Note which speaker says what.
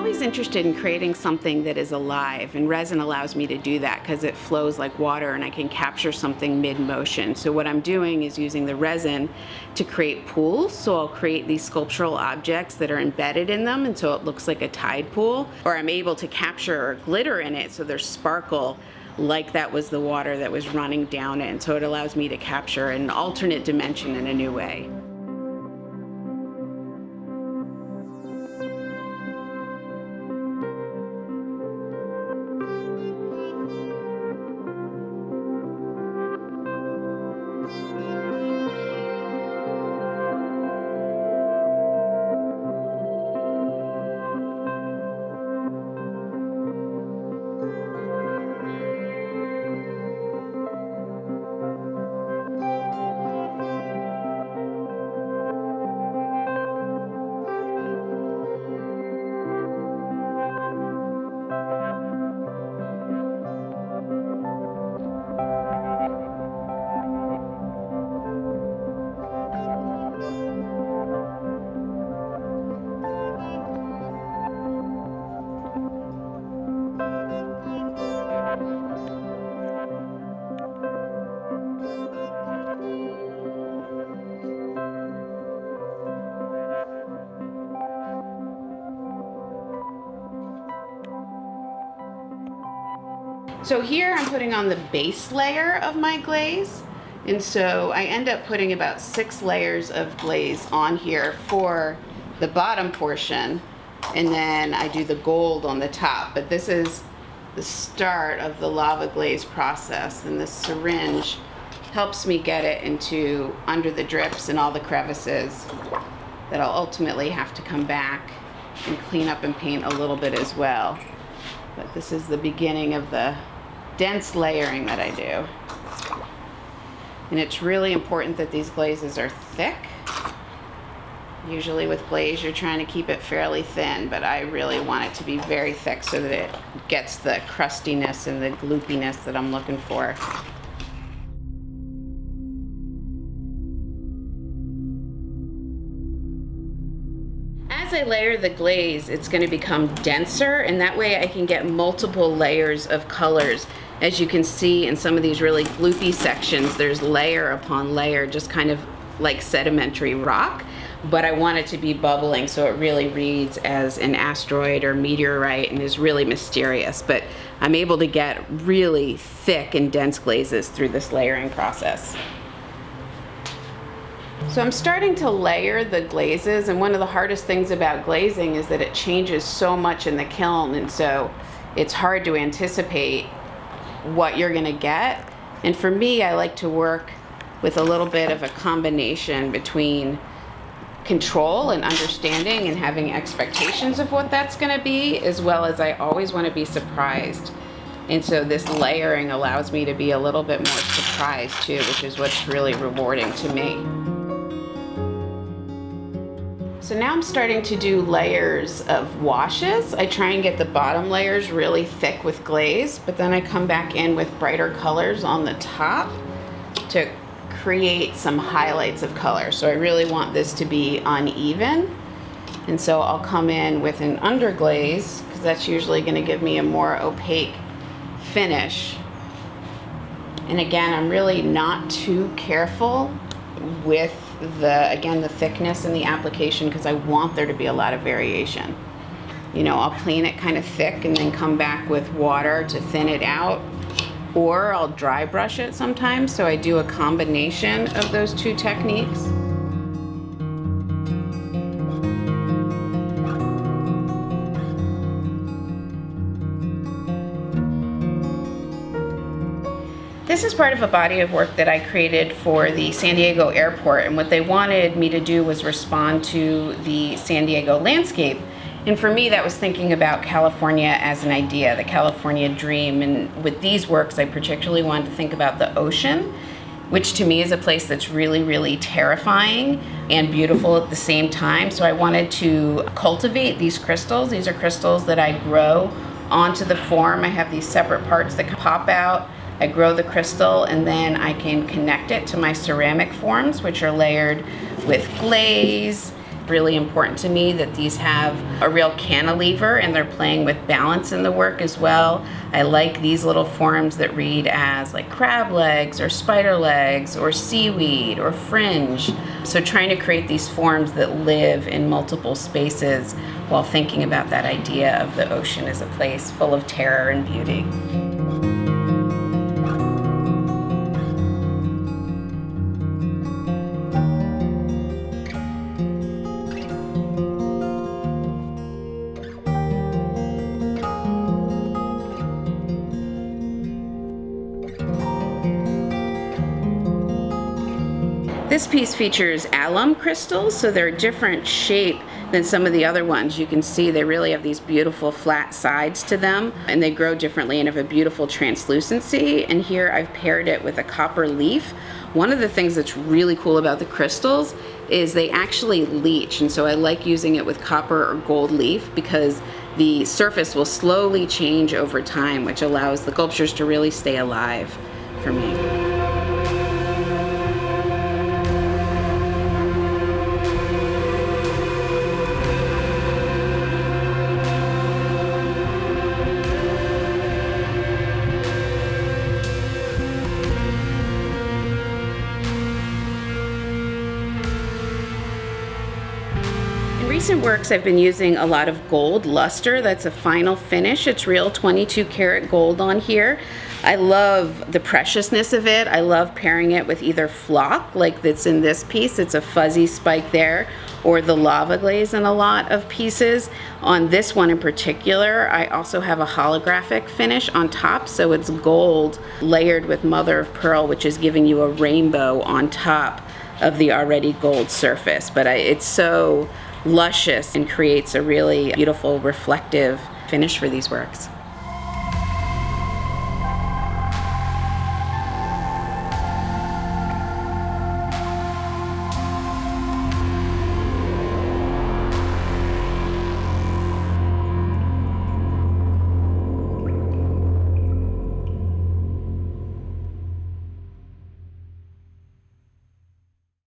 Speaker 1: always interested in creating something that is alive, and resin allows me to do that because it flows like water and I can capture something mid-motion. So what I'm doing is using the resin to create pools. So I'll create these sculptural objects that are embedded in them, and so it looks like a tide pool, or I'm able to capture glitter in it so there's sparkle like that was the water that was running down it. And so it allows me to capture an alternate dimension in a new way. So here I'm putting on the base layer of my glaze, and so I end up putting about 6 layers of glaze on here for the bottom portion, and then I do the gold on the top. But this is the start of the lava glaze process, and this syringe helps me get it into under the drips and all the crevices that I'll ultimately have to come back and clean up and paint a little bit as well. But this is the beginning of the dense layering that I do. And it's really important that these glazes are thick. Usually with glaze you're trying to keep it fairly thin, but I really want it to be very thick so that it gets the crustiness and the gloopiness that I'm looking for. As I layer the glaze, it's going to become denser, and that way I can get multiple layers of colors. As you can see in some of these really gloopy sections, there's layer upon layer, just kind of like sedimentary rock, but I want it to be bubbling so it really reads as an asteroid or meteorite and is really mysterious. But I'm able to get really thick and dense glazes through this layering process. So I'm starting to layer the glazes, and one of the hardest things about glazing is that it changes so much in the kiln, and so it's hard to anticipate what you're gonna get. And for me, I like to work with a little bit of a combination between control and understanding and having expectations of what that's gonna be, as well as I always wanna be surprised. And so this layering allows me to be a little bit more surprised too, which is what's really rewarding to me. So now I'm starting to do layers of washes. I try and get the bottom layers really thick with glaze, but then I come back in with brighter colors on the top to create some highlights of color. So I really want this to be uneven. And so I'll come in with an underglaze, because that's usually going to give me a more opaque finish. And again, I'm really not too careful with the thickness in the application, because I want there to be a lot of variation. You know, I'll plane it kind of thick and then come back with water to thin it out, or I'll dry brush it sometimes. So I do a combination of those two techniques. This is part of a body of work that I created for the San Diego airport, and what they wanted me to do was respond to the San Diego landscape. And for me, that was thinking about California as an idea, the California dream. And with these works, I particularly wanted to think about the ocean, which to me is a place that's really, really terrifying and beautiful at the same time. So I wanted to cultivate these crystals. These are crystals that I grow onto the form. I have these separate parts that pop out. I grow the crystal, and then I can connect it to my ceramic forms, which are layered with glaze really important to me that these have a real cantilever and they're playing with balance in the work as well. I like these little forms that read as like crab legs or spider legs or seaweed or fringe. So trying to create these forms that live in multiple spaces while thinking about that idea of the ocean as a place full of terror and beauty. This piece features alum crystals, so they're a different shape than some of the other ones. You can see they really have these beautiful flat sides to them, and they grow differently and have a beautiful translucency. And here I've paired it with a copper leaf. One of the things that's really cool about the crystals is they actually leach, and so I like using it with copper or gold leaf because the surface will slowly change over time, which allows the sculptures to really stay alive for me. Recent works I've been using a lot of gold luster. That's a final finish. It's real 22 karat gold on here. I love the preciousness of it. I love pairing it with either flock like that's in this piece. It's a fuzzy spike there, or the lava glaze in a lot of pieces. On this one in particular, I also have a holographic finish on top, so it's gold layered with mother of pearl, which is giving you a rainbow on top of the already gold surface. But it's so luscious and creates a really beautiful reflective finish for these works.